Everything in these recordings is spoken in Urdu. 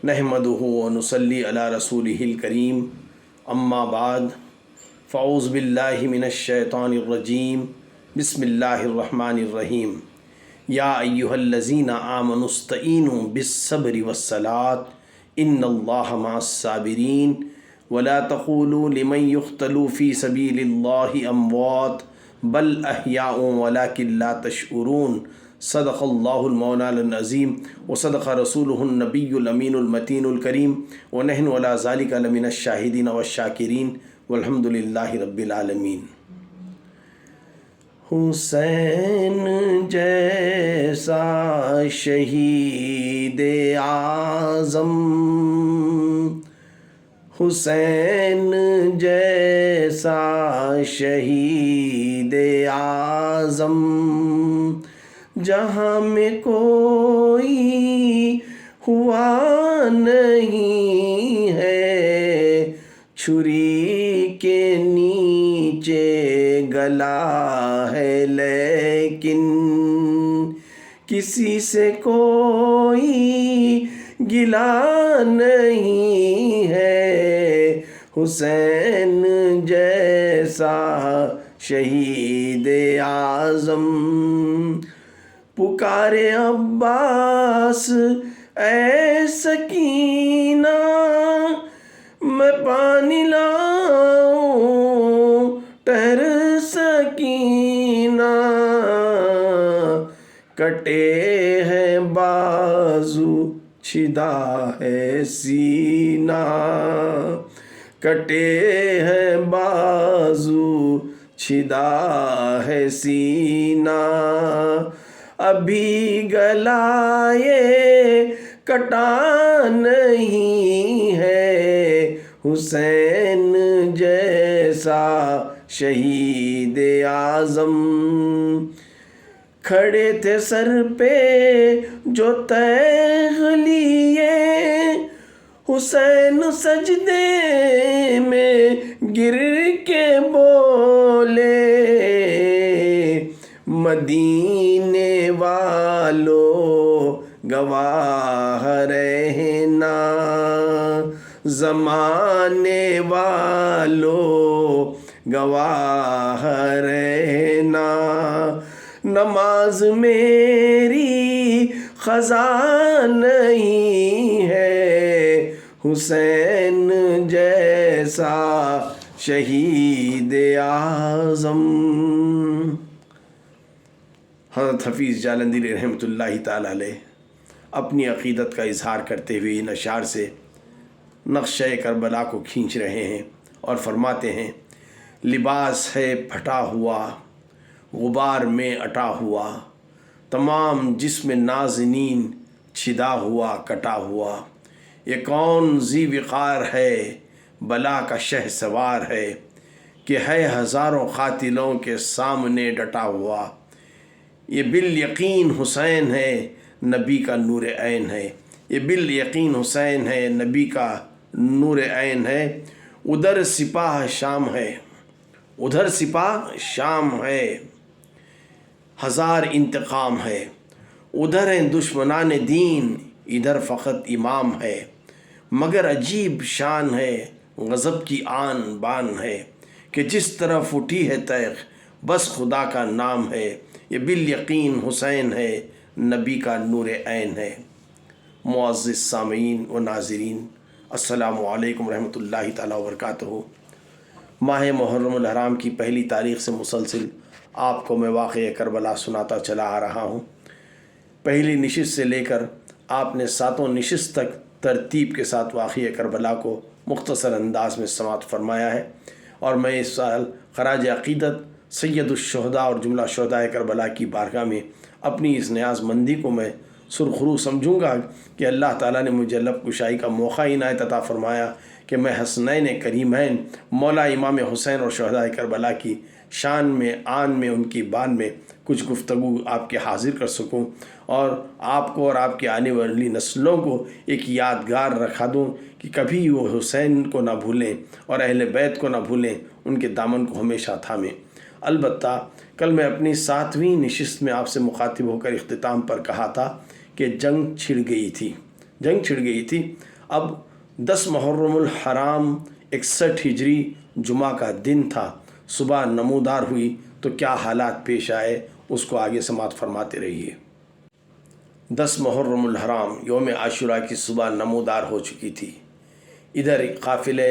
نحمدہ ونصلی علی رسولہ الکریم اما بعد فاعوذ باللہ من الشیطان الرجیم بسم اللہ الرحمن الرحیم یا ایہا الذین آمنوا استعینوا بالصبر والصلاة ان اللہ مع الصابرین ولا تقولوا لمن يقتل فی سبیل اللہ اموات بل احیاء ولکن لا تشعرون صدق اللہ المولانا العظیم وصدق رسولہ النبی الامین المتین الکریم ونحن علی ذلک لمن الشاہدین والشاکرین والحمد للہ رب العالمین۔ حسین جیسا شہید اعظم، حسین جیسا شہید اعظم جہاں میں کوئی ہوا نہیں ہے، چھری کے نیچے گلا ہے لیکن کسی سے کوئی گلا نہیں ہے، حسین جیسا شہید اعظم۔ پکارے عباس اے سکینہ، میں پانی لاؤں ٹہر سکینہ، کٹے ہیں بازو چھدا ہے سینہ، کٹے ہیں بازو چھدا ہے سینہ، ابھی گلا یہ کٹا نہیں ہے، حسین جیسا شہید اعظم۔ کھڑے تھے سر پہ جو تیغ لیے، حسین سجدے میں گر کے بولے، مدینے والو گواہ رہنا، زمانے والو گواہ رہنا، نماز میری قضا نہیں ہے، حسین جیسا شہید اعظم۔ حضرت حفیظ جالندھری رحمۃ اللہ تعالیٰ علیہ اپنی عقیدت کا اظہار کرتے ہوئے ان اشعار سے نقشہ کربلا کو کھینچ رہے ہیں اور فرماتے ہیں، لباس ہے پھٹا ہوا غبار میں اٹا ہوا، تمام جسم نازنین چھدا ہوا کٹا ہوا، یہ کون ذی وقار ہے بلا کا شہ سوار ہے، کہ ہے ہزاروں قاتلوں کے سامنے ڈٹا ہوا، یہ بالیقین حسین ہے نبی کا نور عین ہے، یہ بالیقین حسین ہے نبی کا نور عین ہے، ادھر سپاہ شام ہے، ادھر سپاہ شام ہے، ہزار انتقام ہے، ادھر ہیں دشمنان دین ادھر فقط امام ہے، مگر عجیب شان ہے غضب کی آن بان ہے، کہ جس طرف اٹھی ہے تیغ بس خدا کا نام ہے، یہ بالیقین حسین ہے نبی کا نور عین ہے۔ معزز سامعین و ناظرین، السلام علیکم ورحمۃ اللہ تعالیٰ وبرکاتہ۔ ماہ محرم الحرام کی پہلی تاریخ سے مسلسل آپ کو میں واقعہ کربلا سناتا چلا آ رہا ہوں۔ پہلی نشست سے لے کر آپ نے 7 نشست تک ترتیب کے ساتھ واقعہ کربلا کو مختصر انداز میں سماعت فرمایا ہے، اور میں اس سال خراج عقیدت سید الشہداء اور جملہ شہداء کربلا کی بارگاہ میں اپنی اس نیاز مندی کو میں سرخرو سمجھوں گا کہ اللہ تعالیٰ نے مجھے لب کشائی کا موقع عنایت عطا فرمایا کہ میں حسنین کریمین مولا امام حسین اور شہداء کربلا کی شان میں، آن میں، ان کی بان میں کچھ گفتگو آپ کے حاضر کر سکوں، اور آپ کو اور آپ کے آنے والی نسلوں کو ایک یادگار رکھا دوں کہ کبھی وہ حسین کو نہ بھولیں اور اہل بیت کو نہ بھولیں، ان کے دامن کو ہمیشہ تھامیں۔ البتہ کل میں اپنی 7ویں نشست میں آپ سے مخاطب ہو کر اختتام پر کہا تھا کہ جنگ چھڑ گئی تھی۔ اب 10 محرم الحرام 61 ہجری جمعہ کا دن تھا، صبح نمودار ہوئی تو کیا حالات پیش آئے اس کو آگے سماعت فرماتے رہیے۔ 10 محرم الحرام یوم عاشوراء کی صبح نمودار ہو چکی تھی۔ ادھر قافلے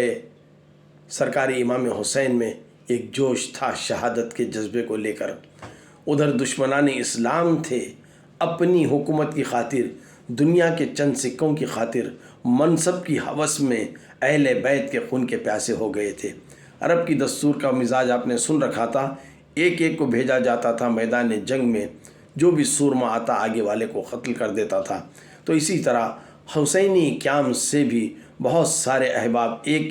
سرکار امام حسین میں ایک جوش تھا شہادت کے جذبے کو لے کر، ادھر دشمنان اسلام تھے، اپنی حکومت کی خاطر، دنیا کے چند سکوں کی خاطر، منصب کی ہوس میں اہل بیت کے خون کے پیاسے ہو گئے تھے۔ عرب کی دستور کا مزاج آپ نے سن رکھا تھا، ایک ایک کو بھیجا جاتا تھا میدان جنگ میں، جو بھی سورما آتا آگے والے کو قتل کر دیتا تھا۔ تو اسی طرح حسینی قیام سے بھی بہت سارے احباب ایک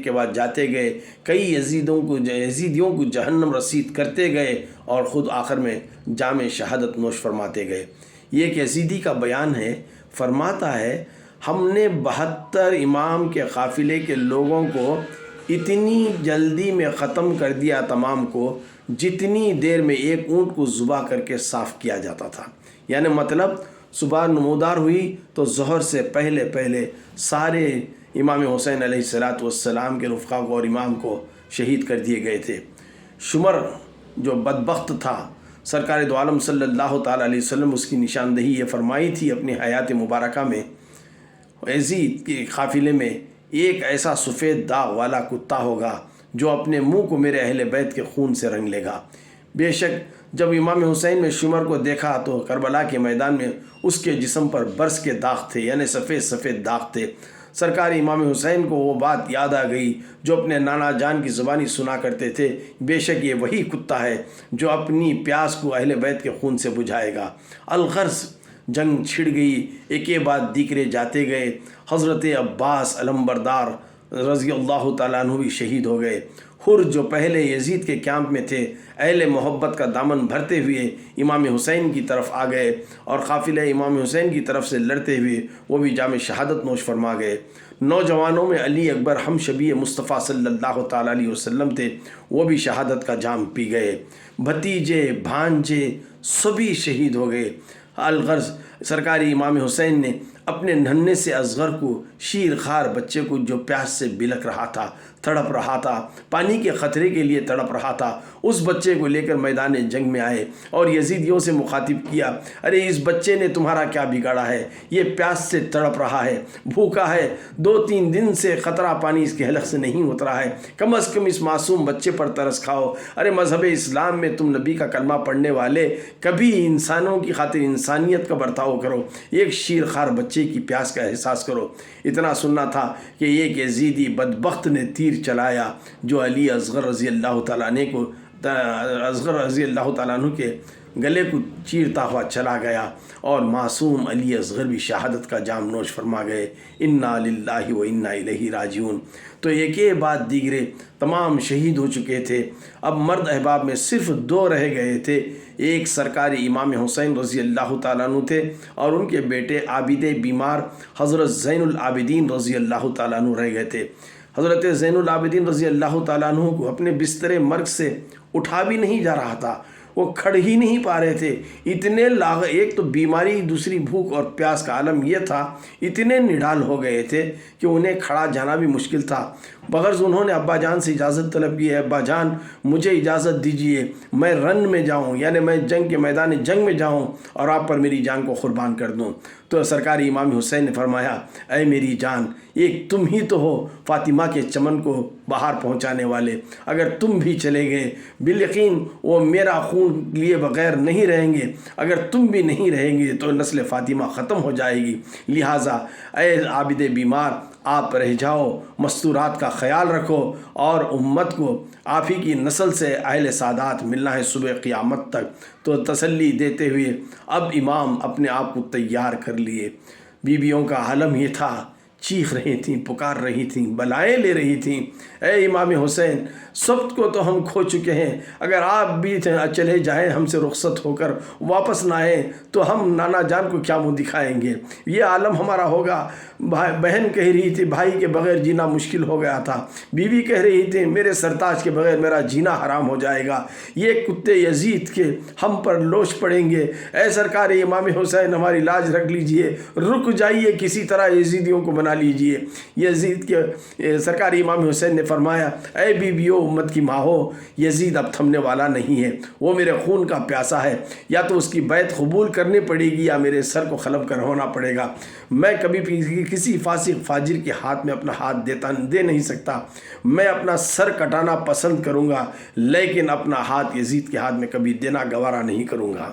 کے بعد جاتے گئے، کئی یزیدیوں کو جہنم رسید کرتے گئے اور خود آخر میں جام شہادت نوش فرماتے گئے۔ یہ ایک یزیدی کا بیان ہے، فرماتا ہے ہم نے 72 امام کے قافلے کے لوگوں کو اتنی جلدی میں ختم کر دیا تمام کو، جتنی دیر میں ایک اونٹ کو ذبح کر کے صاف کیا جاتا تھا۔ یعنی مطلب صبح نمودار ہوئی تو ظہر سے پہلے سارے امام حسین علیہ السلام کے رفقا کو اور امام کو شہید کر دیے گئے تھے۔ شمر جو بدبخت تھا، سرکار دو عالم صلی اللہ تعالیٰ علیہ وسلم اس کی نشاندہی یہ فرمائی تھی اپنی حیات مبارکہ میں، یزید کے قافلے میں ایک ایسا سفید داغ والا کتا ہوگا جو اپنے منہ کو میرے اہل بیت کے خون سے رنگ لے گا۔ بے شک جب امام حسین نے شمر کو دیکھا تو کربلا کے میدان میں اس کے جسم پر برس کے داغ تھے، یعنی سفید داغ تھے۔ سرکار امام حسین کو وہ بات یاد آ گئی جو اپنے نانا جان کی زبانی سنا کرتے تھے، بے شک یہ وہی کتا ہے جو اپنی پیاس کو اہل بیت کے خون سے بجھائے گا۔ الغرض جنگ چھڑ گئی، ایک کے بعد دیگرے جاتے گئے۔ حضرت عباس علمبردار رضی اللہ تعالیٰ عنہ بھی شہید ہو گئے۔ حر جو پہلے یزید کے کیمپ میں تھے، اہل محبت کا دامن بھرتے ہوئے امام حسین کی طرف آ گئے اور قافلہ امام حسین کی طرف سے لڑتے ہوئے وہ بھی جام شہادت نوش فرما گئے۔ نوجوانوں میں علی اکبر ہم شبیہ مصطفیٰ صلی اللہ تعالیٰ علیہ وسلم تھے، وہ بھی شہادت کا جام پی گئے۔ بھتیجے بھانجے سبھی شہید ہو گئے۔ الغرض سرکاری امام حسین نے اپنے ننھے سے اصغر کو، شیر خوار بچے کو جو پیاس سے بلک رہا تھا، تڑپ رہا تھا، پانی کے خطرے کے لیے تڑپ رہا تھا، اس بچے کو لے کر میدان جنگ میں آئے اور یزیدیوں سے مخاطب کیا، ارے اس بچے نے تمہارا کیا بگاڑا ہے؟ یہ پیاس سے تڑپ رہا ہے، بھوکا ہے، 2-3 دن سے قطرہ پانی اس کے حلق سے نہیں اترا ہے، کم از کم اس معصوم بچے پر ترس کھاؤ۔ ارے مذہب اسلام میں تم نبی کا کلمہ پڑھنے والے کبھی انسانوں کی خاطر انسانیت کا برتاؤ کرو، ایک شیر خوار بچے کی پیاس کا احساس کرو۔ اتنا سننا تھا کہ ایک یزیدی بدبخت نے تیر چلایا جو علی اصغر رضی اللہ تعالیٰ عنہ کے گلے کو چیرتا ہوا چلا گیا اور معصوم علی اصغر بھی شہادت کا جام نوش فرما گئے۔ انا للہ و انا الیہ راجعون۔ تو ایک بعد دیگرے تمام شہید ہو چکے تھے۔ اب مرد احباب میں صرف 2 رہ گئے تھے، ایک سرکاری امام حسین رضی اللہ تعالیٰ عنہ تھے اور ان کے بیٹے عابد بیمار حضرت زین العابدین رضی اللہ تعالیٰ عنہ رہ گئے تھے۔ حضرت زین العابدین رضی اللہ تعالیٰ عنہ کو اپنے بستر مرگ سے اٹھا بھی نہیں جا رہا تھا، وہ کھڑ ہی نہیں پا رہے تھے، اتنے ایک تو بیماری، دوسری بھوک اور پیاس کا عالم یہ تھا، اتنے نڈال ہو گئے تھے کہ انہیں کھڑا جانا بھی مشکل تھا۔ بغرض انہوں نے ابا جان سے اجازت طلب کی ہے، ابا جان مجھے اجازت دیجئے میں رن میں جاؤں، یعنی میں جنگ کے میدان جنگ میں جاؤں اور آپ پر میری جان کو قربان کر دوں۔ تو سرکاری امام حسین نے فرمایا، اے میری جان، ایک تم ہی تو ہو فاطمہ کے چمن کو باہر پہنچانے والے، اگر تم بھی چلے گئے بالیقین وہ میرا خون لیے بغیر نہیں رہیں گے، اگر تم بھی نہیں رہیں گے تو نسل فاطمہ ختم ہو جائے گی، لہٰذا اے عابد بیمار آپ رہ جاؤ، مستورات کا خیال رکھو اور امت کو آپ ہی کی نسل سے اہل سادات ملنا ہے صبح قیامت تک۔ تو تسلی دیتے ہوئے اب امام اپنے آپ کو تیار کر لیے۔ بیویوں کا عالم یہ تھا، چیخ رہی تھیں، پکار رہی تھیں، بلائیں لے رہی تھیں، اے امام حسین سب کو تو ہم کھو چکے ہیں، اگر آپ بھی چلے جائیں ہم سے رخصت ہو کر واپس نہ آئیں تو ہم نانا جان کو کیا منہ دکھائیں گے، یہ عالم ہمارا ہوگا۔ بہن کہہ رہی تھی بھائی کے بغیر جینا مشکل ہو گیا تھا، بیوی کہہ رہی تھی میرے سرتاج کے بغیر میرا جینا حرام ہو جائے گا، یہ کتے یزید کے ہم پر لوچ پڑیں گے، اے سرکار امام حسین ہماری لاج رکھ لیجئے، رک جائیے، کسی طرح یزیدیوں کو بنا لیجئے۔ یزید کے سرکار امام حسین نے فرمایا اے بیویو امت کی ماں ہو، یزید اب تھمنے والا نہیں ہے، وہ میرے خون کا پیاسا ہے، یا تو اس کی بیعت قبول کرنی پڑے گی یا میرے سر کو قلم کر ہونا پڑے گا، میں کبھی کسی فاسق فاجر کے ہاتھ میں اپنا ہاتھ دے نہیں سکتا، میں اپنا سر کٹانا پسند کروں گا لیکن اپنا ہاتھ یزید کے ہاتھ میں کبھی دینا گوارا نہیں کروں گا۔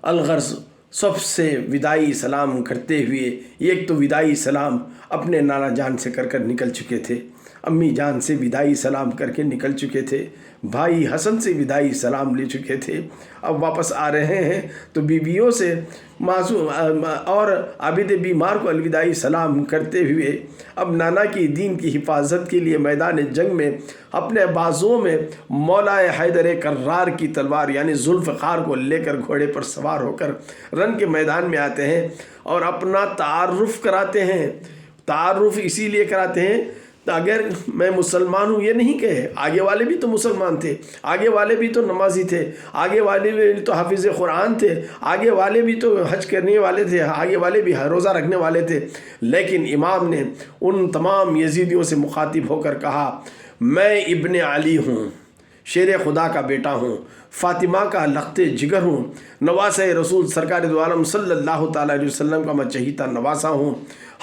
الغرض سب سے وداعی سلام کرتے ہوئے، ایک تو وداعی سلام اپنے نانا جان سے کر نکل چکے تھے، امی جان سے وداعی سلام کر کے نکل چکے تھے، بھائی حسن سے وداعی سلام لے چکے تھے، اب واپس آ رہے ہیں تو بیویوں سے معصوم اور عابد بیمار کو الوداعی سلام کرتے ہوئے اب نانا کی دین کی حفاظت کے لیے میدان جنگ میں اپنے بازوؤں میں مولا حیدر کرار کی تلوار یعنی ذوالفقار کو لے کر گھوڑے پر سوار ہو کر رن کے میدان میں آتے ہیں اور اپنا تعارف کراتے ہیں۔ تعارف اسی لیے کراتے ہیں اگر میں مسلمان ہوں یہ نہیں کہے، آگے والے بھی تو مسلمان تھے، آگے والے بھی تو نمازی تھے، آگے والے بھی تو حافظ قرآن تھے، آگے والے بھی تو حج کرنے والے تھے، آگے والے بھی روزہ رکھنے والے تھے، لیکن امام نے ان تمام یزیدیوں سے مخاطب ہو کر کہا میں ابن علی ہوں، شیر خدا کا بیٹا ہوں، فاطمہ کا لخت جگر ہوں، نواسہ رسول سرکار دو عالم صلی اللہ تعالیٰ علیہ وسلم کا میں چہیتا نواسہ ہوں،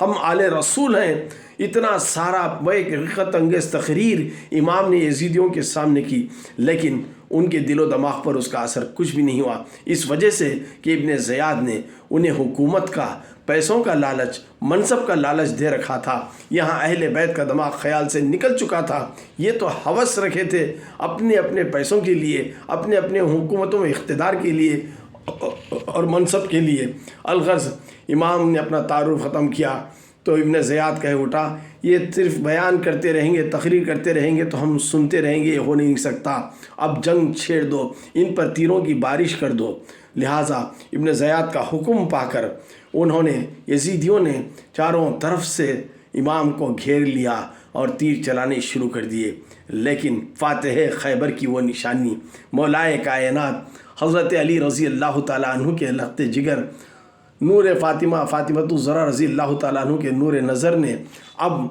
ہم آل رسول ہیں۔ اتنا سارا ایک حقیقت انگیز تقریر امام نے یزیدیوں کے سامنے کی، لیکن ان کے دل و دماغ پر اس کا اثر کچھ بھی نہیں ہوا، اس وجہ سے کہ ابن زیاد نے انہیں حکومت کا، پیسوں کا لالچ، منصب کا لالچ دے رکھا تھا۔ یہاں اہل بیت کا دماغ خیال سے نکل چکا تھا، یہ تو ہوس رکھے تھے اپنے پیسوں کے لیے، اپنے حکومتوں میں اقتدار کے لیے اور منصب کے لیے۔ الغرض امام نے اپنا تعارف ختم کیا تو ابن زیاد کہہ اٹھا یہ صرف بیان کرتے رہیں گے، تقریر کرتے رہیں گے تو ہم سنتے رہیں گے، یہ ہو نہیں سکتا، اب جنگ چھیڑ دو، ان پر تیروں کی بارش کر دو۔ لہٰذا ابن زیاد کا حکم پا کر انہوں نے یزیدیوں نے چاروں طرف سے امام کو گھیر لیا اور تیر چلانے شروع کر دیے، لیکن فاتح خیبر کی وہ نشانی مولائے کائنات حضرت علی رضی اللہ تعالیٰ عنہ کے لخت جگر، نور فاطمۃ الزہرا رضی اللہ تعالیٰ عنہ کے نور نظر نے اب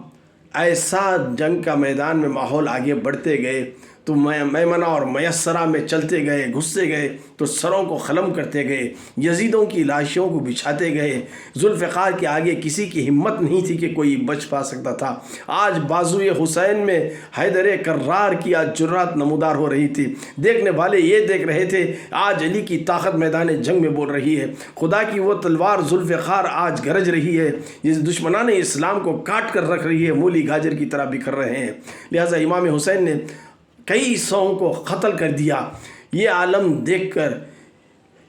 ایسا جنگ کا میدان میں ماحول آگے بڑھتے گئے تو میمنہ اور میسرہ میں چلتے گئے، گھستے گئے تو سروں کو قلم کرتے گئے، یزیدوں کی لاشوں کو بچھاتے گئے۔ ذوالفقار کے آگے کسی کی ہمت نہیں تھی کہ کوئی بچ پا سکتا تھا۔ آج بازوئے حسین میں حیدر کرار کی آج جرات نمودار ہو رہی تھی، دیکھنے والے یہ دیکھ رہے تھے آج علی کی طاقت میدان جنگ میں بول رہی ہے، خدا کی وہ تلوار ذوالفقار آج گرج رہی ہے، یہ دشمنان اسلام کو کاٹ کر رکھ رہی ہے، مولی گاجر کی طرح بکھر رہے ہیں۔ لہٰذا امام حسین نے کئی سوؤں کو قتل کر دیا۔ یہ عالم دیکھ کر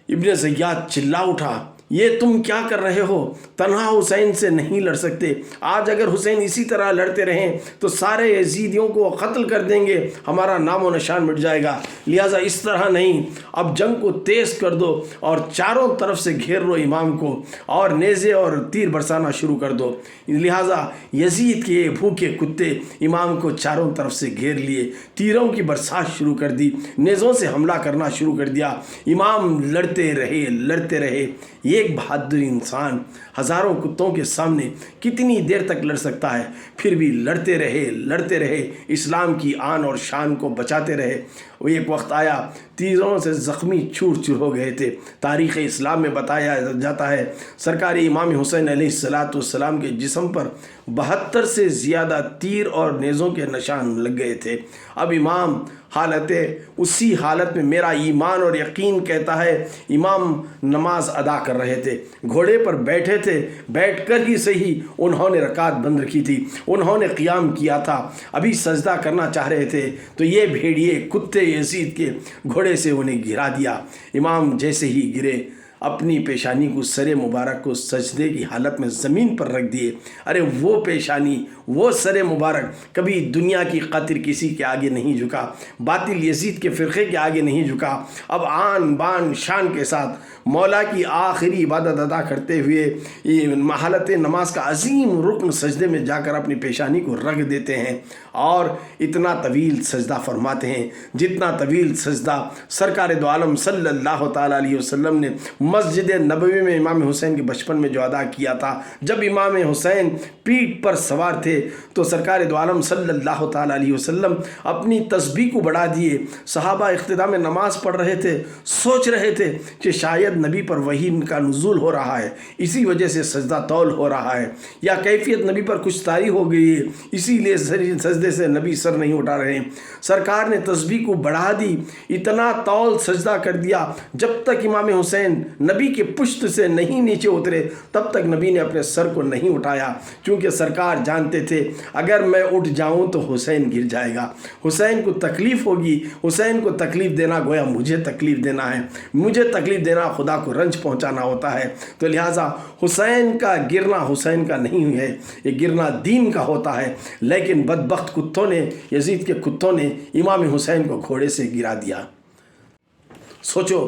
ابن زیاد چلا اٹھا یہ تم کیا کر رہے ہو، تنہا حسین سے نہیں لڑ سکتے، آج اگر حسین اسی طرح لڑتے رہیں تو سارے یزیدیوں کو قتل کر دیں گے، ہمارا نام و نشان مٹ جائے گا، لہٰذا اس طرح نہیں، اب جنگ کو تیز کر دو اور چاروں طرف سے گھیر لو امام کو اور نیزے اور تیر برسانا شروع کر دو۔ لہٰذا یزید کے بھوکے کتے امام کو چاروں طرف سے گھیر لیے، تیروں کی برسات شروع کر دی، نیزوں سے حملہ کرنا شروع کر دیا۔ امام لڑتے رہے، ایک بہادر انسان ہزاروں کتوں کے سامنے کتنی دیر تک لڑ سکتا ہے، پھر بھی لڑتے رہے، اسلام کی آن اور شان کو بچاتے رہے۔ وہ ایک وقت آیا تیروں سے زخمی چور ہو گئے تھے۔ تاریخ اسلام میں بتایا جاتا ہے سرکار امام حسین علیہ السلام کے جسم پر 72 سے زیادہ تیر اور نیزوں کے نشان لگ گئے تھے۔ اب امام اسی حالت میں میرا ایمان اور یقین کہتا ہے امام نماز ادا کر رہے تھے، گھوڑے پر بیٹھے تھے، بیٹھ کر ہی صحیح انہوں نے رکعت بند رکھی تھی، انہوں نے قیام کیا تھا، ابھی سجدہ کرنا چاہ رہے تھے تو یہ بھیڑیے کتے یزید کے گھوڑے سے انہیں گرا دیا۔ امام جیسے ہی گرے اپنی پیشانی کو، سر مبارک کو سجدے کی حالت میں زمین پر رکھ دیے۔ ارے وہ پیشانی، وہ سر مبارک کبھی دنیا کی خاطر کسی کے آگے نہیں جھکا، باطل یزید کے فرقے کے آگے نہیں جھکا۔ اب آن بان شان کے ساتھ مولا کی آخری عبادت ادا کرتے ہوئے حالت نماز کا عظیم رکن سجدے میں جا کر اپنی پیشانی کو رکھ دیتے ہیں، اور اتنا طویل سجدہ فرماتے ہیں جتنا طویل سجدہ سرکار دو عالم صلی اللہ تعالیٰ علیہ وسلم نے مسجد نبوی میں امام حسین کے بچپن میں جو ادا کیا تھا۔ جب امام حسین پیٹھ پر سوار تھے تو سرکار دو عالم صلی اللہ تعالیٰ علیہ وسلم اپنی تسبیح کو بڑھا دیے۔ صحابہ اختتام نماز پڑھ رہے تھے، سوچ رہے تھے کہ شاید نبی پر وحی کا نزول ہو رہا ہے، اسی وجہ سے سجدہ طول ہو رہا ہے، یا کیفیت نبی پر کچھ طاری ہو گئی ہے، اسی لیے سجدے سے نبی سر نہیں اٹھا رہے ہیں۔ سرکار نے تسبیح کو بڑھا دی، اتنا طول سجدہ کر دیا جب تک امام حسین نبی کے پشت سے نہیں نیچے اترے تب تک نبی نے اپنے سر کو نہیں اٹھایا، کیونکہ سرکار جانتے تھے اگر میں اٹھ جاؤں تو حسین گر جائے گا، حسین کو تکلیف ہوگی، حسین کو تکلیف دینا گویا مجھے تکلیف دینا ہے، مجھے تکلیف دینا خدا کو رنج پہنچانا ہوتا ہے۔ تو لہٰذا حسین کا گرنا حسین کا نہیں ہے، یہ گرنا دین کا ہوتا ہے۔ لیکن بدبخت کتوں نے، یزید کے کتوں نے امام حسین کو گھوڑے سے گرا دیا۔ سوچو،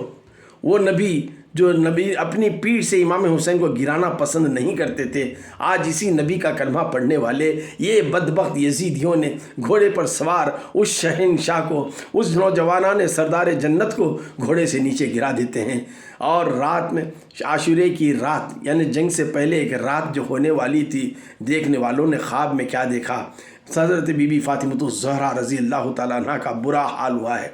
وہ نبی جو نبی اپنی پیٹھ سے امام حسین کو گرانا پسند نہیں کرتے تھے، آج اسی نبی کا کلمہ پڑھنے والے یہ بدبخت یزیدیوں نے گھوڑے پر سوار اس شہنشاہ کو، اس نوجوانان سردار جنت کو گھوڑے سے نیچے گرا دیتے ہیں۔ اور رات میں عاشورے کی رات، یعنی جنگ سے پہلے ایک رات جو ہونے والی تھی، دیکھنے والوں نے خواب میں کیا دیکھا؟ حضرت بی بی فاطمہ الزہرا رضی اللہ تعالیٰ عنہ کا برا حال ہوا ہے،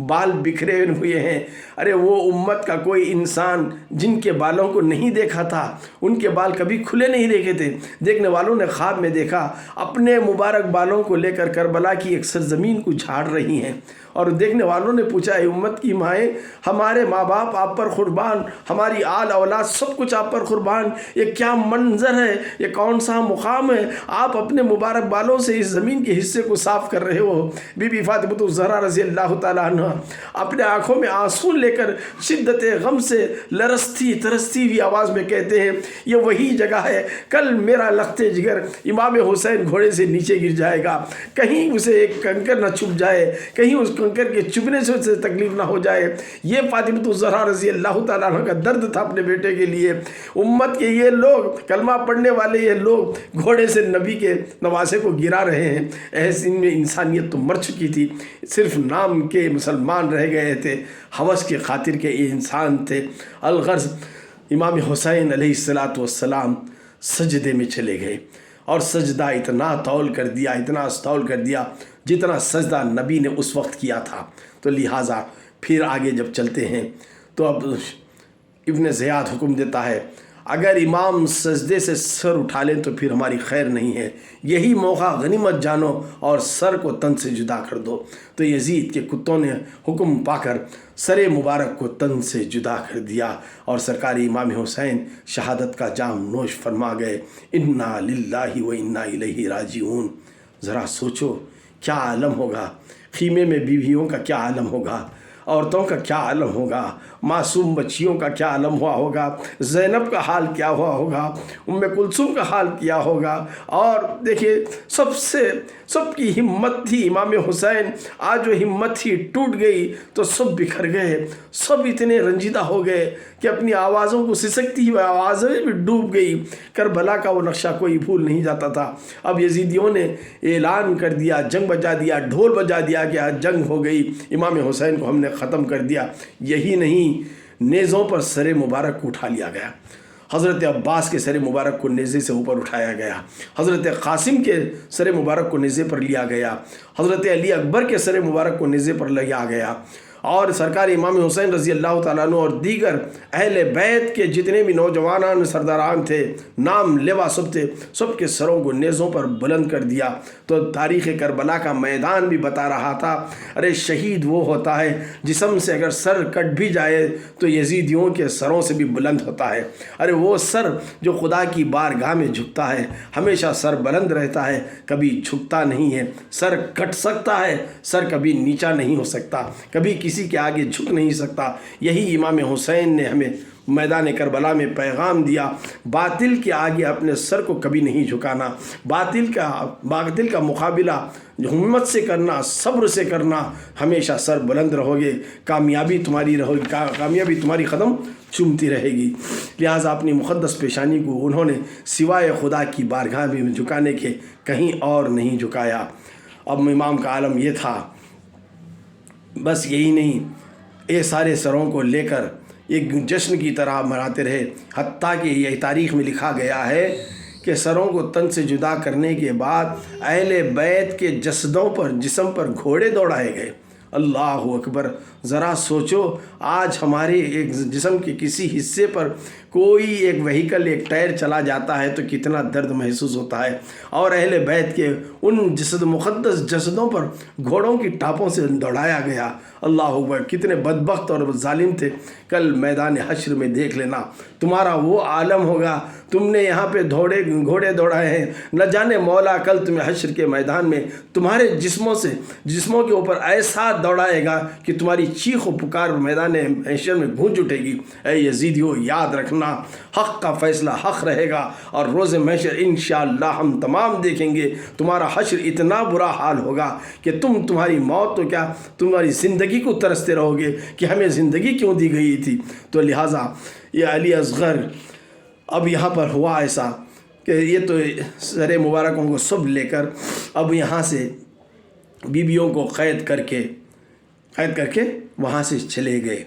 بال بکھرے ہوئے ہیں۔ ارے وہ امت کا کوئی انسان جن کے بالوں کو نہیں دیکھا تھا، ان کے بال کبھی کھلے نہیں دیکھے تھے، دیکھنے والوں نے خواب میں دیکھا اپنے مبارک بالوں کو لے کر کربلا کی ایک سرزمین کو جھاڑ رہی ہیں، اور دیکھنے والوں نے پوچھا، اے امت کی مائیں، ہمارے ماں باپ آپ پر قربان، ہماری آل اولاد سب کچھ آپ پر قربان، یہ کیا منظر ہے، یہ کون سا مقام ہے، آپ اپنے مبارک بالوں سے اس زمین کے حصے کو صاف کر رہے ہو۔ بی بی فاطمہ الزہرا رضی اللہ تعالیٰ عنہ اپنے آنکھوں میں آنسو لے کر شدت غم سے لرزتی ترستی ہوئی آواز میں کہتے ہیں، یہ وہی جگہ ہے، کل میرا لخت جگر امام حسین گھوڑے سے نیچے گر جائے گا، کہیں اسے ایک کنکر نہ چھپ جائے، کہیں اس کنکر کے چبھنے سے اسے تکلیف نہ ہو جائے۔ یہ فاطمہ الزہرا رضی اللہ تعالیٰ عنہ کا درد تھا اپنے بیٹے کے لیے۔ امت کے یہ لوگ، کلمہ پڑھنے والے یہ لوگ گھوڑے سے نبی کے نواسے کو گرا رہے ہیں۔ ایسے میں انسانیت تو مر چکی تھی، صرف نام کے مسلمان رہ گئے تھے، ہوس کی خاطر کے انسان تھے۔ الغرض امام حسین علیہ السلام سجدے میں چلے گئے، اور سجدہ اتنا طول کر دیا، اتنا طول کر دیا جتنا سجدہ نبی نے اس وقت کیا تھا۔ تو لہٰذا پھر آگے جب چلتے ہیں تو اب ابن زیاد حکم دیتا ہے، اگر امام سجدے سے سر اٹھا لیں تو پھر ہماری خیر نہیں ہے، یہی موقع غنیمت جانو اور سر کو تن سے جدا کر دو۔ تو یزید کے کتوں نے حکم پا کر سر مبارک کو تن سے جدا کر دیا، اور سرکار امام حسین شہادت کا جام نوش فرما گئے۔ انا للہ و انا الیہ راجعون۔ ذرا سوچو کیا عالم ہوگا، خیمے میں بیویوں کا کیا عالم ہوگا، عورتوں کا کیا عالم ہوگا، معصوم بچیوں کا کیا عالم ہوا ہوگا، زینب کا حال کیا ہوا ہوگا، ام کلثوم کا حال کیا ہوگا۔ اور دیکھیے سب کی ہمت تھی امام حسین، آج وہ ہمت تھی ٹوٹ گئی تو سب بکھر گئے، سب اتنے رنجیدہ ہو گئے کہ اپنی آوازوں کو سسکتی ہوئی آوازیں بھی ڈوب گئی۔ کربلا کا وہ نقشہ کوئی بھول نہیں جاتا تھا۔ اب یزیدیوں نے اعلان کر دیا، جنگ بجا دیا، ڈھول بجا دیا کہ آج جنگ ہو گئی، امام حسین کو ہم نے ختم کر دیا۔ یہی نہیں، نیزوں پر سر مبارک کو اٹھا لیا گیا، حضرت عباس کے سر مبارک کو نیزے سے اوپر اٹھایا گیا، حضرت قاسم کے سر مبارک کو نیزے پر لیا گیا، حضرت علی اکبر کے سر مبارک کو نیزے پر لیا گیا، اور سرکار امام حسین رضی اللہ تعالیٰ عنہ اور دیگر اہل بیت کے جتنے بھی نوجوانان سرداران تھے، نام لیوا سب تھے، سب کے سروں کو نیزوں پر بلند کر دیا۔ تو تاریخ کربلا کا میدان بھی بتا رہا تھا، ارے شہید وہ ہوتا ہے جسم سے اگر سر کٹ بھی جائے تو یزیدیوں کے سروں سے بھی بلند ہوتا ہے۔ ارے وہ سر جو خدا کی بارگاہ میں جھکتا ہے، ہمیشہ سر بلند رہتا ہے، کبھی جھکتا نہیں ہے۔ سر کٹ سکتا ہے، سر کبھی نیچا نہیں ہو سکتا، کبھی کسی کے آگے جھک نہیں سکتا۔ یہی امام حسین نے ہمیں میدان کربلا میں پیغام دیا، باطل کے آگے اپنے سر کو کبھی نہیں جھکانا، باطل کا مقابلہ ہمت سے کرنا، صبر سے کرنا، ہمیشہ سر بلند رہو گے، کامیابی تمہاری قدم چومتی رہے گی۔ لہٰذا اپنی مقدس پیشانی کو انہوں نے سوائے خدا کی بارگاہ میں جھکانے کے کہیں اور نہیں جھکایا۔ اب امام کا عالم یہ تھا، بس یہی نہیں، یہ سارے سروں کو لے کر ایک جشن کی طرح مناتے رہے، حتیٰ کہ یہ تاریخ میں لکھا گیا ہے کہ سروں کو تن سے جدا کرنے کے بعد اہل بیت کے جسم پر گھوڑے دوڑائے گئے۔ اللہ اکبر! ذرا سوچو، آج ہمارے ایک جسم کے کسی حصے پر کوئی ایک وہیکل، ایک ٹائر چلا جاتا ہے تو کتنا درد محسوس ہوتا ہے، اور اہل بیت کے ان مقدس جسدوں پر گھوڑوں کی ٹاپوں سے دوڑایا گیا۔ اللہ اکبر! کتنے بدبخت اور ظالم تھے۔ کل میدان حشر میں دیکھ لینا، تمہارا وہ عالم ہوگا، تم نے یہاں پہ گھوڑے دوڑائے ہیں، نہ جانے مولا کل تمہیں حشر کے میدان میں تمہارے جسموں کے اوپر ایسا دوڑائے گا کہ تمہاری چیخ و پکار میدان حشر میں گونج اٹھے گی۔ اے یزیدیو، یاد رکھنا، حق کا فیصلہ حق رہے گا، اور روز محشر انشاءاللہ ہم تمام دیکھیں گے۔ تمہارا حشر اتنا برا حال ہوگا کہ تمہاری موت تو کیا، تمہاری زندگی کو ترستے رہو گے کہ ہمیں زندگی کیوں دی گئی تھی۔ تو لہٰذا یہ علی اصغر، اب یہاں پر ہوا ایسا کہ یہ تو سر مبارکوں کو سب لے کر اب یہاں سے بیویوں کو قید کر کے وہاں سے چلے گئے،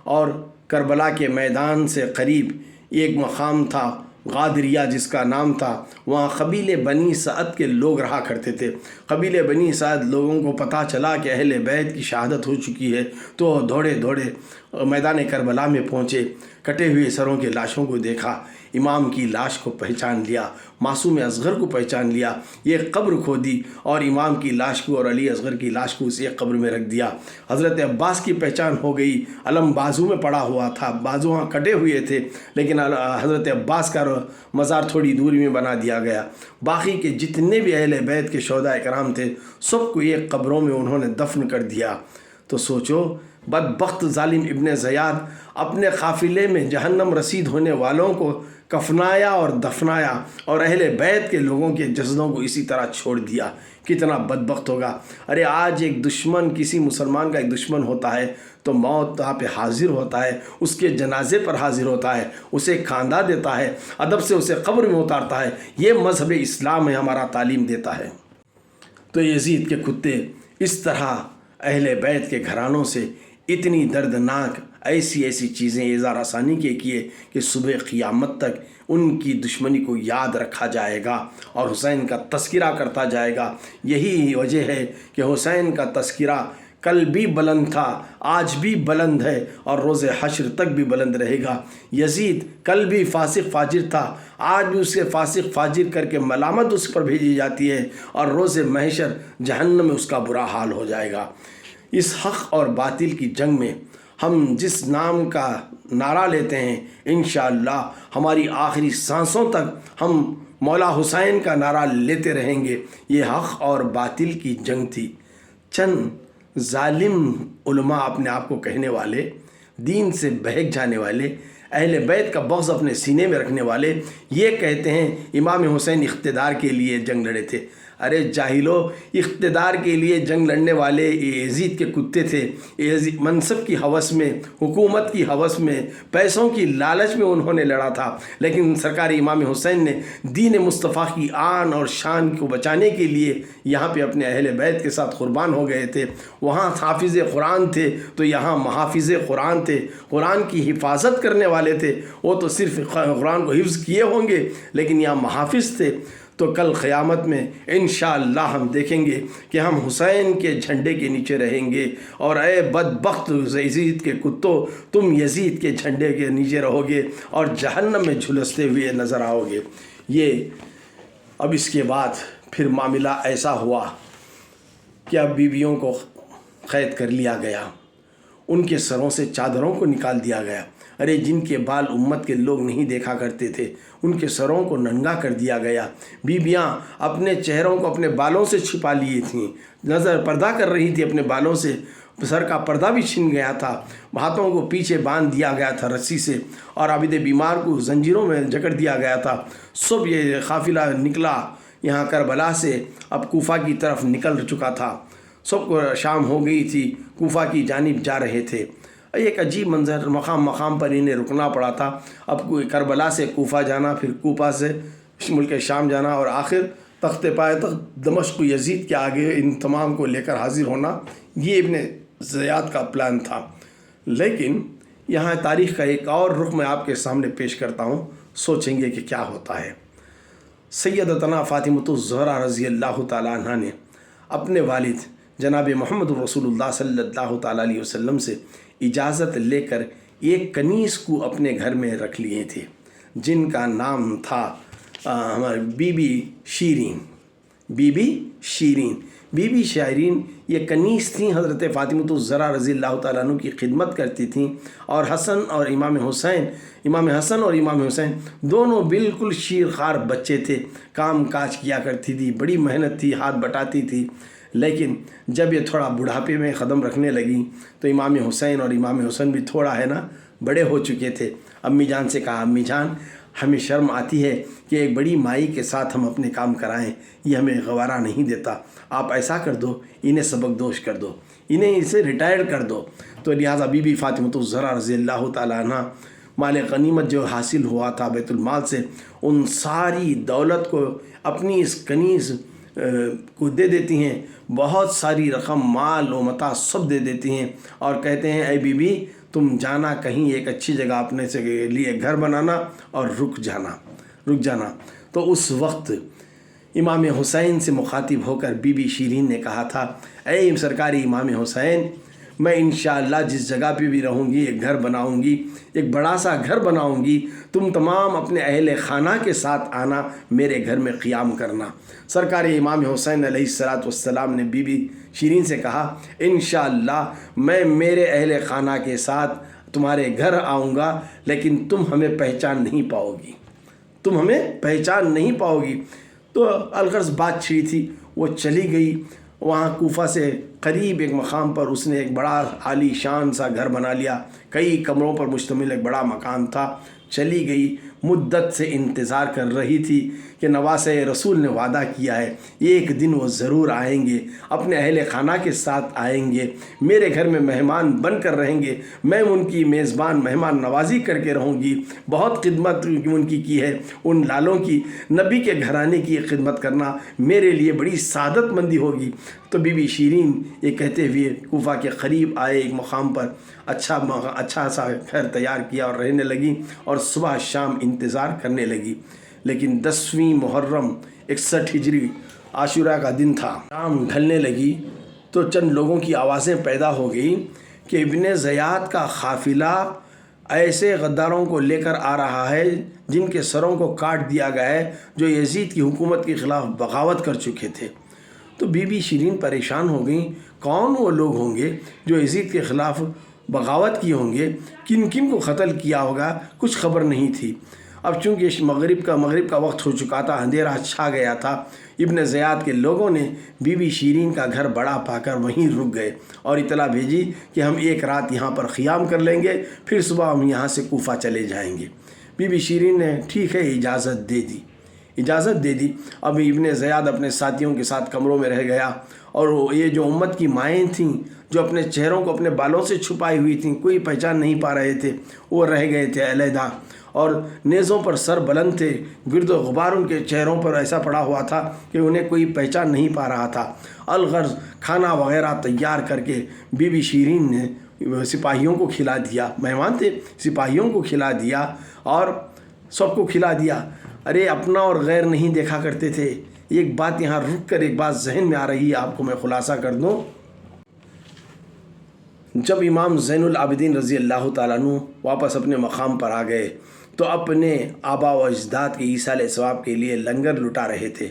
اور کربلا کے میدان سے قریب ایک مقام تھا غادریہ جس کا نام تھا، وہاں قبیلے بنی سعد کے لوگ رہا کرتے تھے۔ قبیلے بنی سعد لوگوں کو پتہ چلا کہ اہل بیت کی شہادت ہو چکی ہے، تو دوڑے میدان کربلا میں پہنچے، کٹے ہوئے سروں کے لاشوں کو دیکھا، امام کی لاش کو پہچان لیا، معصوم اصغر کو پہچان لیا، یہ قبر کھودی اور امام کی لاش کو اور علی اصغر کی لاش کو اسی قبر میں رکھ دیا۔ حضرت عباس کی پہچان ہو گئی، علم بازو میں پڑا ہوا تھا، بازو وہاں کٹے ہوئے تھے، لیکن حضرت عباس کا مزار تھوڑی دوری میں بنا دیا گیا۔ باقی کے جتنے بھی اہل بیت کے شہداء کرام تھے، سب کو ایک قبروں میں انہوں نے دفن کر دیا۔ تو سوچو، بدبخت ظالم ابن زیاد اپنے قافلے میں جہنم رسید ہونے والوں کو کفنایا اور دفنایا، اور اہل بیت کے لوگوں کے جسدوں کو اسی طرح چھوڑ دیا۔ کتنا بدبخت ہوگا۔ ارے آج ایک دشمن، کسی مسلمان کا ایک دشمن ہوتا ہے تو موت وہاں پہ حاضر ہوتا ہے، اس کے جنازے پر حاضر ہوتا ہے، اسے کھاندہ دیتا ہے، ادب سے اسے قبر میں اتارتا ہے۔ یہ مذہب اسلام ہے، ہمارا تعلیم دیتا ہے۔ تو یزید کے کتے اس طرح اہل بیت کے گھرانوں سے اتنی دردناک ایسی چیزیں اظہار آسانی کے کیے کہ صبح قیامت تک ان کی دشمنی کو یاد رکھا جائے گا اور حسین کا تذکرہ کرتا جائے گا۔ یہی وجہ ہے کہ حسین کا تذکرہ کل بھی بلند تھا، آج بھی بلند ہے، اور روز حشر تک بھی بلند رہے گا۔ یزید کل بھی فاسق فاجر تھا، آج بھی اسے فاسق فاجر کر کے ملامت اس پر بھیجی جاتی ہے، اور روز محشر جہنم میں اس کا برا حال ہو جائے گا۔ اس حق اور باطل کی جنگ میں ہم جس نام کا نعرہ لیتے ہیں، انشاءاللہ ہماری آخری سانسوں تک ہم مولا حسین کا نعرہ لیتے رہیں گے۔ یہ حق اور باطل کی جنگ تھی۔ چند ظالم علماء، اپنے آپ کو کہنے والے، دین سے بہک جانے والے، اہل بیت کا بغض اپنے سینے میں رکھنے والے، یہ کہتے ہیں امام حسین اقتدار کے لیے جنگ لڑے تھے۔ ارے جاہلو، اقتدار کے لیے جنگ لڑنے والے یزید کے کتے تھے۔ منصب کی ہوس میں، حکومت کی ہوس میں، پیسوں کی لالچ میں انہوں نے لڑا تھا، لیکن سرکار امام حسین نے دین مصطفیٰ کی آن اور شان کو بچانے کے لیے یہاں پہ اپنے اہل بیت کے ساتھ قربان ہو گئے تھے۔ وہاں حافظ قرآن تھے تو یہاں محافظ قرآن تھے، قرآن کی حفاظت کرنے والے تھے۔ وہ تو صرف قرآن کو حفظ کیے ہوں گے، لیکن یہاں محافظ تھے۔ تو کل قیامت میں انشاءاللہ ہم دیکھیں گے کہ ہم حسین کے جھنڈے کے نیچے رہیں گے، اور اے بدبخت یزید کے کتوں، تم یزید کے جھنڈے کے نیچے رہو گے اور جہنم میں جھلستے ہوئے نظر آؤ گے۔ یہ اب اس کے بعد پھر معاملہ ایسا ہوا کہ اب بیویوں کو قید کر لیا گیا، ان کے سروں سے چادروں کو نکال دیا گیا۔ ارے جن کے بال امت کے لوگ نہیں دیکھا کرتے تھے ان کے سروں کو ننگا کر دیا گیا۔ بیویاں اپنے چہروں کو اپنے بالوں سے چھپا لیے تھیں، نظر پردہ کر رہی تھی اپنے بالوں سے، سر کا پردہ بھی چھن گیا تھا، ہاتھوں کو پیچھے باندھ دیا گیا تھا رسی سے، اور عابد بیمار کو زنجیروں میں جکڑ دیا گیا تھا۔ صبح یہ قافلہ نکلا یہاں کربلا سے، اب کوفہ کی طرف نکل چکا تھا، صبح کو شام ہو گئی تھی، کوفہ کی جانب جا رہے تھے۔ ایک عجیب منظر، مقام مقام پر انہیں رکنا پڑا تھا، اب کربلا سے کوفہ جانا، پھر کوفہ سے ملک شام جانا، اور آخر تخت پائے تخت دمشق یزید کے آگے ان تمام کو لے کر حاضر ہونا۔ یہ ابن زیاد کا پلان تھا۔ لیکن یہاں تاریخ کا ایک اور رخ میں آپ کے سامنے پیش کرتا ہوں، سوچیں گے کہ کیا ہوتا ہے۔ سیدتنا فاطمۃ الزہرا رضی اللہ تعالیٰ عنہ نے اپنے والد جناب محمد رسول اللہ صلی اللہ تعالیٰ علیہ وسلم سے اجازت لے کر ایک کنیز کو اپنے گھر میں رکھ لیے تھے، جن کا نام تھا ہمارے بی بی شیرین۔ بی بی شیرین یہ کنیز تھیں، حضرت فاطمۃ الزہرا رضی اللہ تعالیٰ عنہ کی خدمت کرتی تھیں، اور امام حسن اور امام حسین دونوں بالکل شیرخوار بچے تھے، کام کاج کیا کرتی تھی، بڑی محنت تھی، ہاتھ بٹاتی تھی۔ لیکن جب یہ تھوڑا بڑھاپے میں قدم رکھنے لگیں تو امام حسین اور امام حسن بھی تھوڑا بڑے ہو چکے تھے۔ امی جان سے کہا، امی جان ہمیں شرم آتی ہے کہ ایک بڑی مائی کے ساتھ ہم اپنے کام کرائیں، یہ ہمیں گوارا نہیں دیتا، آپ ایسا کر دو، انہیں سبق دوش کر دو، انہیں اسے ریٹائر کر دو۔ تو لہٰذا بی بی فاطمۃ الزہرا رضی اللہ تعالیٰ عنہ مال غنیمت جو حاصل ہوا تھا بیت المال سے، ان ساری دولت کو اپنی اس کنیز کو دے دیتی ہیں، بہت ساری رقم، مال و متاع سب دے دیتی ہیں، اور کہتے ہیں اے بی بی تم جانا کہیں ایک اچھی جگہ اپنے سے لیے گھر بنانا اور رک جانا۔ تو اس وقت امام حسین سے مخاطب ہو کر بی بی شیرین نے کہا تھا، اے سرکاری امام حسین، میں انشاءاللہ جس جگہ پہ بھی رہوں گی ایک گھر بناؤں گی، ایک بڑا سا گھر بناؤں گی، تم تمام اپنے اہل خانہ کے ساتھ آنا، میرے گھر میں قیام کرنا۔ سرکار امام حسین علیہ السلام نے بی بی شیرین سے کہا، انشاءاللہ میں میرے اہل خانہ کے ساتھ تمہارے گھر آؤں گا، لیکن تم ہمیں پہچان نہیں پاؤ گی۔ تو الغرض بات چھڑی تھی، وہ چلی گئی۔ وہاں کوفہ سے قریب ایک مقام پر اس نے ایک بڑا عالی شان سا گھر بنا لیا، کئی کمروں پر مشتمل ایک بڑا مکان تھا۔ چلی گئی، مدت سے انتظار کر رہی تھی کہ نواسہ رسول نے وعدہ کیا ہے ایک دن وہ ضرور آئیں گے، اپنے اہل خانہ کے ساتھ آئیں گے، میرے گھر میں مہمان بن کر رہیں گے، میں ان کی میزبان مہمان نوازی کر کے رہوں گی، بہت خدمت ان کی ہے، ان لالوں کی، نبی کے گھرانے کی خدمت کرنا میرے لیے بڑی سعادت مندی ہوگی۔ تو بی بی شیرین یہ کہتے ہوئے کوفہ کے قریب آئے، ایک مقام پر اچھا سا گھر تیار کیا اور رہنے لگی، اور صبح شام انتظار کرنے لگی۔ لیکن 10ویں محرم 61 ہجری عاشورہ کا دن تھا، شام ڈھلنے لگی تو چند لوگوں کی آوازیں پیدا ہو گئی کہ ابن زیاد کا قافلہ ایسے غداروں کو لے کر آ رہا ہے جن کے سروں کو کاٹ دیا گیا ہے، جو یزید کی حکومت کے خلاف بغاوت کر چکے تھے۔ تو بی بی شیرین پریشان ہو گئیں، کون وہ لوگ ہوں گے جو یزید کے خلاف بغاوت کی ہوں گے، کن کن کو قتل کیا ہوگا، کچھ خبر نہیں تھی۔ اب چونکہ مغرب کا وقت ہو چکا تھا، اندھیرا چھا گیا تھا، ابن زیاد کے لوگوں نے بی بی شیرین کا گھر بڑا پا کر وہیں رک گئے اور اطلاع بھیجی کہ ہم ایک رات یہاں پر قیام کر لیں گے، پھر صبح ہم یہاں سے کوفہ چلے جائیں گے۔ بی بی شیرین نے ٹھیک ہے اجازت دے دی۔ اب ابن زیاد اپنے ساتھیوں کے ساتھ کمروں میں رہ گیا، اور یہ جو امت کی مائیں تھیں جو اپنے چہروں کو اپنے بالوں سے چھپائی ہوئی تھیں، کوئی پہچان نہیں پا رہے تھے، وہ رہ گئے تھے علیحدہ، اور نیزوں پر سر بلند تھے، گرد و غبار ان کے چہروں پر ایسا پڑا ہوا تھا کہ انہیں کوئی پہچان نہیں پا رہا تھا۔ الغرض کھانا وغیرہ تیار کر کے بی بی شیرین نے سپاہیوں کو کھلا دیا، مہمان تھے، سپاہیوں کو کھلا دیا اور سب کو کھلا دیا۔ ارے اپنا اور غیر نہیں دیکھا کرتے تھے۔ ایک بات یہاں رک کر ایک بات ذہن میں آ رہی ہے، آپ کو میں خلاصہ کر دوں۔ جب امام زین العابدین رضی اللہ تعالیٰ عنہ واپس اپنے مقام پر آ گئے تو اپنے آبا و اجداد کے ایصال ثواب کے لیے لنگر لٹا رہے تھے،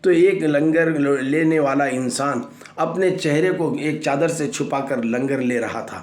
تو ایک لنگر لینے والا انسان اپنے چہرے کو ایک چادر سے چھپا کر لنگر لے رہا تھا۔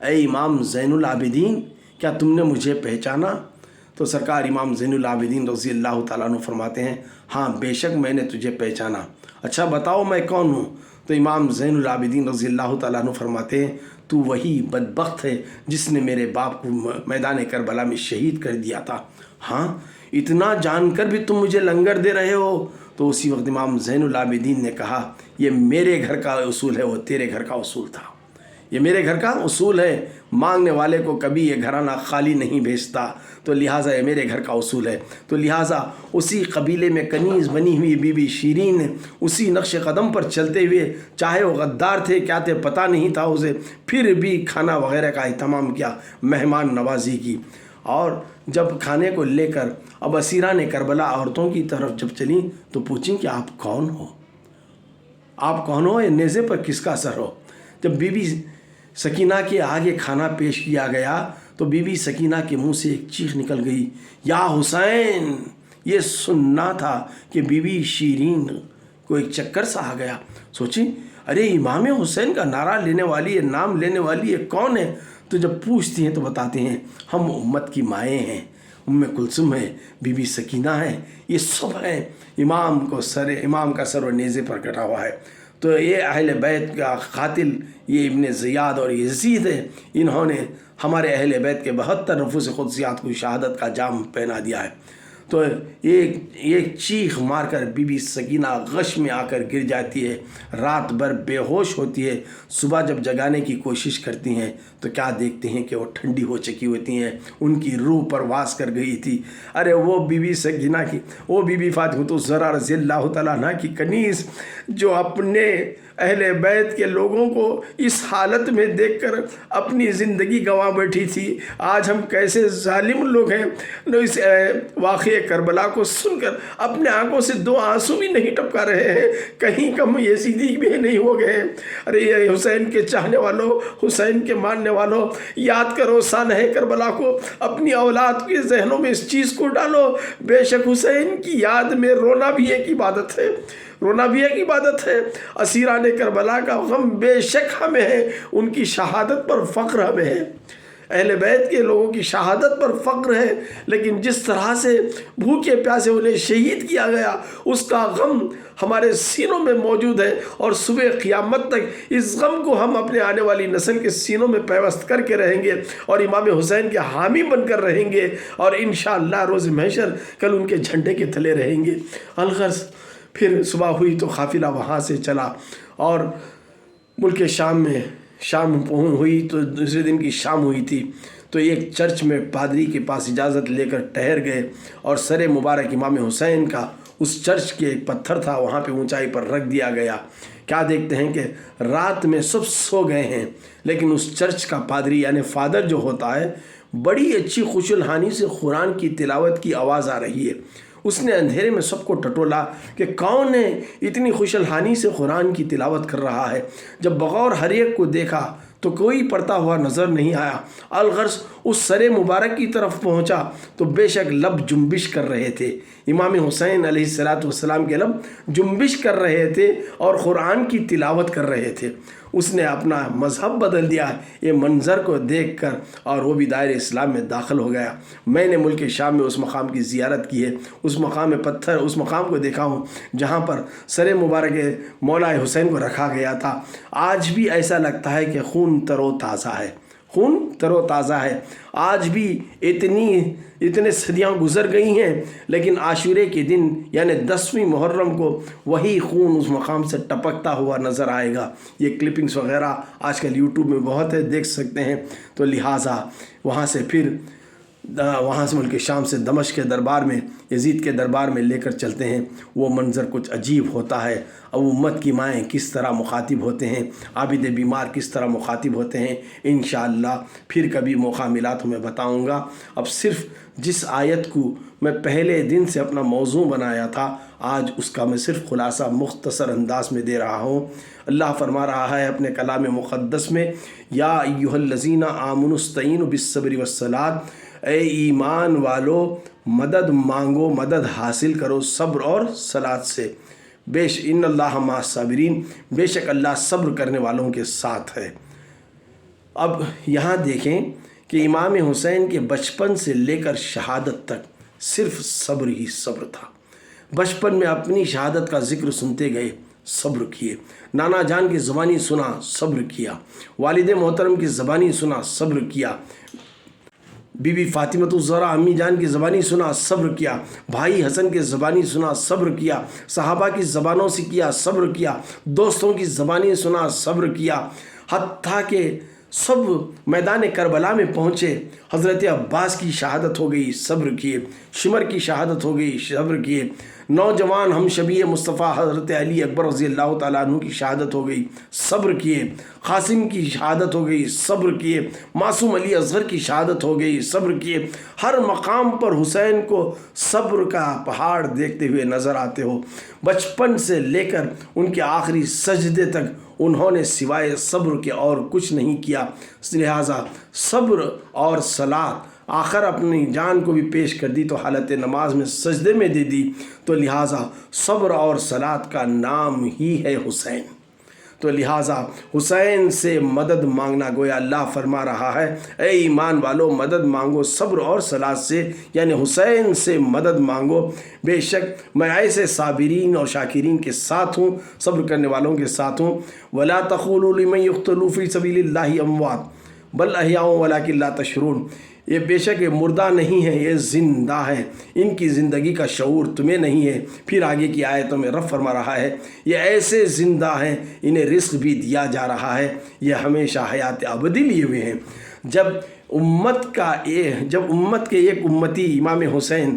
اے امام زین العابدین کیا تم نے مجھے پہچانا؟ تو سرکار امام زین العابدین رضی اللہ تعالیٰ عنہ فرماتے ہیں، ہاں بے شک میں نے تجھے پہچانا، اچھا بتاؤ میں کون ہوں؟ تو امام زین العابدین رضی اللہ تعالیٰ عنہ فرماتے ہیں، تو وہی بدبخت ہے جس نے میرے باپ کو میدان کربلا میں شہید کر دیا تھا۔ ہاں اتنا جان کر بھی تم مجھے لنگر دے رہے ہو؟ تو اسی وقت امام زین العابدین نے کہا، یہ میرے گھر کا اصول ہے، وہ تیرے گھر کا اصول تھا، یہ میرے گھر کا اصول ہے، مانگنے والے کو کبھی یہ گھرانہ خالی نہیں بھیجتا، تو لہٰذا یہ میرے گھر کا اصول ہے۔ تو لہٰذا اسی قبیلے میں کنیز بنی ہوئی بی بی شیرین اسی نقش قدم پر چلتے ہوئے، چاہے وہ غدار تھے کیا تھے پتہ نہیں تھا اسے، پھر بھی کھانا وغیرہ کا اہتمام کیا، مہمان نوازی کی، اور جب کھانے کو لے کر اب اسیران کربلا عورتوں کی طرف جب چلیں تو پوچھیں کہ آپ کون ہو؟ آپ کون ہو؟ یہ نیزے پر کس کا اثر ہو؟ جب بی بی سکینہ کے آگے کھانا پیش کیا گیا تو بی بی سکینہ کے منہ سے ایک چیخ نکل گئی، یا حسین! یہ سننا تھا کہ بی بی شیرین کو ایک چکر سا آ گیا، سوچیں ارے امام حسین کا نعرہ لینے والی ہے، نام لینے والی ہے، کون ہے؟ تو جب پوچھتی ہیں تو بتاتے ہیں ہم امت کی مائیں ہیں، ام کلثوم ہے، بی بی سکینہ ہے، یہ سب ہیں، امام کا سر و نیزے پر کٹا ہوا ہے۔ تو یہ اہل بیت کا قاتل یہ ابن زیاد اور یزید ہے، انہوں نے ہمارے اہل بیت کے 72 نفوس قدسیات کو شہادت کا جام پہنا دیا ہے۔ تو ایک چیخ مار کر بی بی سکینہ غش میں آ کر گر جاتی ہے، رات بھر بے ہوش ہوتی ہے، صبح جب جگانے کی کوشش کرتی ہیں تو کیا دیکھتے ہیں کہ وہ ٹھنڈی ہو چکی ہوتی ہیں، ان کی روح پرواز کر گئی تھی۔ ارے وہ بی بی سکینہ کی، وہ بی بی فاطمہ الزہرا رضی اللہ تعالیٰ عنہ کی کنیز جو اپنے اہل بیت کے لوگوں کو اس حالت میں دیکھ کر اپنی زندگی گنوا بیٹھی تھی، آج ہم کیسے ظالم لوگ ہیں، اس واقعہ کربلا کو سن کر اپنے آنکھوں سے 2 آنسو بھی نہیں ٹپکا رہے ہیں، کہیں کم یزیدی بھی نہیں ہو گئے۔ ارے یہ حسین کے چاہنے والوں، حسین کے ماننے والوں، یاد کرو سانحہ کربلا کو، اپنی اولاد کے ذہنوں میں اس چیز کو ڈالو، بے شک حسین کی یاد میں رونا بھی ایک عبادت ہے، رونا بھی ایک عبادت ہے۔ اسیران کربلا کا غم بے شک ہمیں ہے، ان کی شہادت پر فخر ہمیں ہے، اہل بیت کے لوگوں کی شہادت پر فخر ہے، لیکن جس طرح سے بھوکے پیاسے انہیں شہید کیا گیا اس کا غم ہمارے سینوں میں موجود ہے، اور صبح قیامت تک اس غم کو ہم اپنے آنے والی نسل کے سینوں میں پیوست کر کے رہیں گے، اور امام حسین کے حامی بن کر رہیں گے، اور انشاءاللہ روز محشر کل ان کے جھنڈے کے تلے رہیں گے۔ الغرض پھر صبح ہوئی تو قافلہ وہاں سے چلا، اور ملک شام میں شام ہوئی تو دوسرے دن کی شام ہوئی تھی، تو ایک چرچ میں پادری کے پاس اجازت لے کر ٹھہر گئے، اور سر مبارک امام حسین کا اس چرچ کے ایک پتھر تھا وہاں پہ اونچائی پر رکھ دیا گیا۔ کیا دیکھتے ہیں کہ رات میں سب سو گئے ہیں، لیکن اس چرچ کا پادری یعنی فادر جو ہوتا ہے بڑی اچھی خوش الحانی سے قرآن کی تلاوت کی آواز آ رہی ہے، اس نے اندھیرے میں سب کو ٹٹولا کہ کون ہے اتنی خوش الحانی سے قرآن کی تلاوت کر رہا ہے۔ جب بغور ہر ایک کو دیکھا تو کوئی پڑھتا ہوا نظر نہیں آیا۔ الغرض اس سر مبارک کی طرف پہنچا تو بے شک لب جنبش کر رہے تھے، امام حسین علیہ السلام کے لب جنبش کر رہے تھے اور قرآن کی تلاوت کر رہے تھے۔ اس نے اپنا مذہب بدل دیا یہ منظر کو دیکھ کر، اور وہ بھی دائرہ اسلام میں داخل ہو گیا۔ میں نے ملک شام میں اس مقام کی زیارت کی ہے، اس مقام پتھر، اس مقام کو دیکھا ہوں جہاں پر سر مبارک مولا حسین کو رکھا گیا تھا۔ آج بھی ایسا لگتا ہے کہ خون تر و تازہ ہے، خون تر و تازہ ہے۔ آج بھی اتنے صدیاں گزر گئی ہیں، لیکن عاشورے کے دن یعنی 10ویں محرم کو وہی خون اس مقام سے ٹپکتا ہوا نظر آئے گا۔ یہ کلپنگز وغیرہ آج کل یوٹیوب میں بہت ہے، دیکھ سکتے ہیں۔ تو لہٰذا وہاں سے ملک شام سے دمشق کے دربار میں، یزید کے دربار میں لے کر چلتے ہیں۔ وہ منظر کچھ عجیب ہوتا ہے، اب امت کی مائیں کس طرح مخاطب ہوتے ہیں، عابد بیمار کس طرح مخاطب ہوتے ہیں، انشاءاللہ پھر کبھی موقع ملا تو میں بتاؤں گا۔ اب صرف جس آیت کو میں پہلے دن سے اپنا موضوع بنایا تھا، آج اس کا میں صرف خلاصہ مختصر انداز میں دے رہا ہوں۔ اللہ فرما رہا ہے اپنے کلام مقدس میں، یا ایھا الذین آمنوا استعینوا بالصبر والصلاۃ، اے ایمان والو مدد مانگو، مدد حاصل کرو صبر اور صلاۃ سے۔ ان اللہ مع الصابرین، بے شک اللہ صبر کرنے والوں کے ساتھ ہے۔ اب یہاں دیکھیں کہ امام حسین کے بچپن سے لے کر شہادت تک صرف صبر ہی صبر تھا۔ بچپن میں اپنی شہادت کا ذکر سنتے گئے، صبر کیے، نانا جان کی زبانی سنا، صبر کیا، والد محترم کی زبانی سنا، صبر کیا، بی بی فاطمۃ الزہرا امی جان کی زبانی سنا، صبر کیا، بھائی حسن کی زبانی سنا، صبر کیا، صحابہ کی زبانوں سے کیا، صبر کیا، دوستوں کی زبانی سنا، صبر کیا، حتیٰ کہ سب میدان کربلا میں پہنچے، حضرت عباس کی شہادت ہو گئی، صبر کیے، شمر کی شہادت ہو گئی، صبر کیے، نوجوان ہم شبیہ مصطفیٰ حضرت علی اکبر رضی اللہ تعالیٰ عنہ کی شہادت ہو گئی، صبر کیے، قاسم کی شہادت ہو گئی، صبر کیے، معصوم علی اصغر کی شہادت ہو گئی، صبر کیے۔ ہر مقام پر حسین کو صبر کا پہاڑ دیکھتے ہوئے نظر آتے ہو۔ بچپن سے لے کر ان کے آخری سجدے تک انہوں نے سوائے صبر کے اور کچھ نہیں کیا، لہٰذا صبر اور صلاۃ آخر اپنی جان کو بھی پیش کر دی تو حالت نماز میں سجدے میں دے دی، تو لہٰذا صبر اور صلاۃ کا نام ہی ہے حسین۔ تو لہٰذا حسین سے مدد مانگنا، گویا اللہ فرما رہا ہے اے ایمان والو مدد مانگو صبر اور صلاۃ سے، یعنی حسین سے مدد مانگو، بے شک میں ایسے صابرین اور شاکرین کے ساتھ ہوں، صبر کرنے والوں کے ساتھ ہوں۔ وَلَا تَقُولُوا لِمَن يُقْتَلُ فِي سَبِيلِ اللَّهِ أَمْوَاتٌ بَلْ أَحْيَاءٌ وَلَٰكِن لَا تَشْعُرُونَ، یہ بے شک یہ مردہ نہیں ہے، یہ زندہ ہے، ان کی زندگی کا شعور تمہیں نہیں ہے۔ پھر آگے کی آیتوں میں رب فرما رہا ہے یہ ایسے زندہ ہیں، انہیں رزق بھی دیا جا رہا ہے، یہ ہمیشہ حیات ابدی لیے ہوئے ہیں۔ جب امت کے ایک امتی امام حسین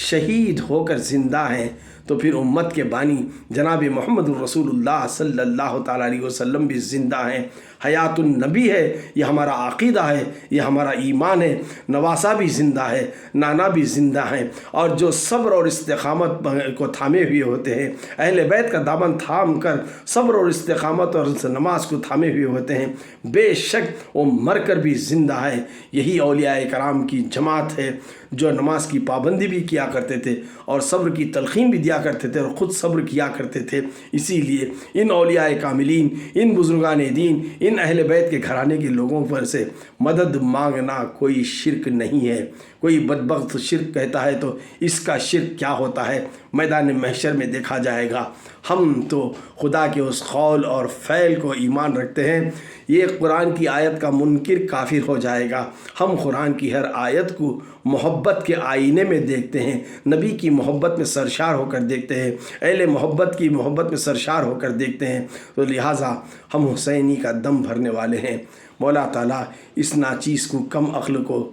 شہید ہو کر زندہ ہیں تو پھر امت کے بانی جناب محمد الرسول اللہ صلی اللہ تعالیٰ علیہ وسلم بھی زندہ ہیں، حیات النبی ہے، یہ ہمارا عقیدہ ہے، یہ ہمارا ایمان ہے۔ نواسہ بھی زندہ ہے، نانا بھی زندہ ہیں، اور جو صبر اور استقامت کو تھامے ہوئے ہوتے ہیں، اہل بیت کا دامن تھام کر صبر اور استقامت اور نماز کو تھامے ہوئے ہوتے ہیں، بے شک وہ مر کر بھی زندہ ہے۔ یہی اولیاء کرام کی جماعت ہے جو نماز کی پابندی بھی کیا کرتے تھے اور صبر کی تلقین بھی دیا کرتے تھے اور خود صبر کیا کرتے تھے۔ اسی لیے ان اولیاء کاملین، ان بزرگان دین، ان اہل بیت کے گھرانے کے لوگوں پر سے مدد مانگنا کوئی شرک نہیں ہے۔ کوئی بدبخت شرک کہتا ہے تو اس کا شرک کیا ہوتا ہے میدان محشر میں دیکھا جائے گا۔ ہم تو خدا کے اس قول اور فعل کو ایمان رکھتے ہیں، یہ قرآن کی آیت کا منکر کافر ہو جائے گا۔ ہم قرآن کی ہر آیت کو محبت کے آئینے میں دیکھتے ہیں، نبی کی محبت میں سرشار ہو کر دیکھتے ہیں، اہل محبت کی محبت میں سرشار ہو کر دیکھتے ہیں، تو لہٰذا ہم حسینی کا دم بھرنے والے ہیں۔ مولا تعالیٰ اس ناچیز کو، کم عقل کو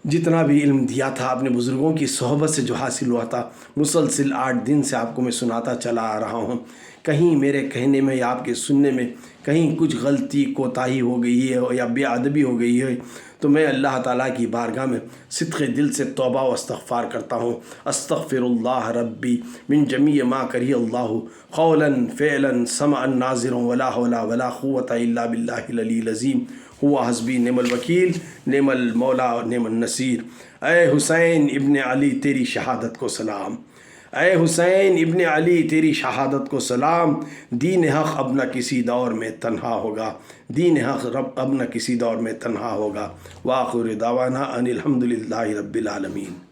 جتنا بھی علم دیا تھا اپنے بزرگوں کی صحبت سے جو حاصل ہوا تھا، مسلسل 8 دن سے آپ کو میں سناتا چلا آ رہا ہوں، کہیں میرے کہنے میں یا آپ کے سننے میں کہیں کچھ غلطی کوتاہی ہو گئی ہے یا بے ادبی ہو گئی ہے تو میں اللہ تعالیٰ کی بارگاہ میں صدق دل سے توبہ و استغفار کرتا ہوں۔ استغفر اللہ ربی من جمیع ما کرہ اللہ قولا فعلا سمعا ناظرا ولا حول ولا قوة الا باللہ العلی العظیم ہوا حسبی نعم الوکیل نعم المولا نعم النصیر۔ اے حسین ابن علی تیری شہادت کو سلام، اے حسین ابن علی تیری شہادت کو سلام۔ دین حق اب نہ کسی دور میں تنہا ہوگا، دین حق اب نہ کسی دور میں تنہا ہوگا۔ وآخر دعوانا ان الحمد للہ رب العالمین۔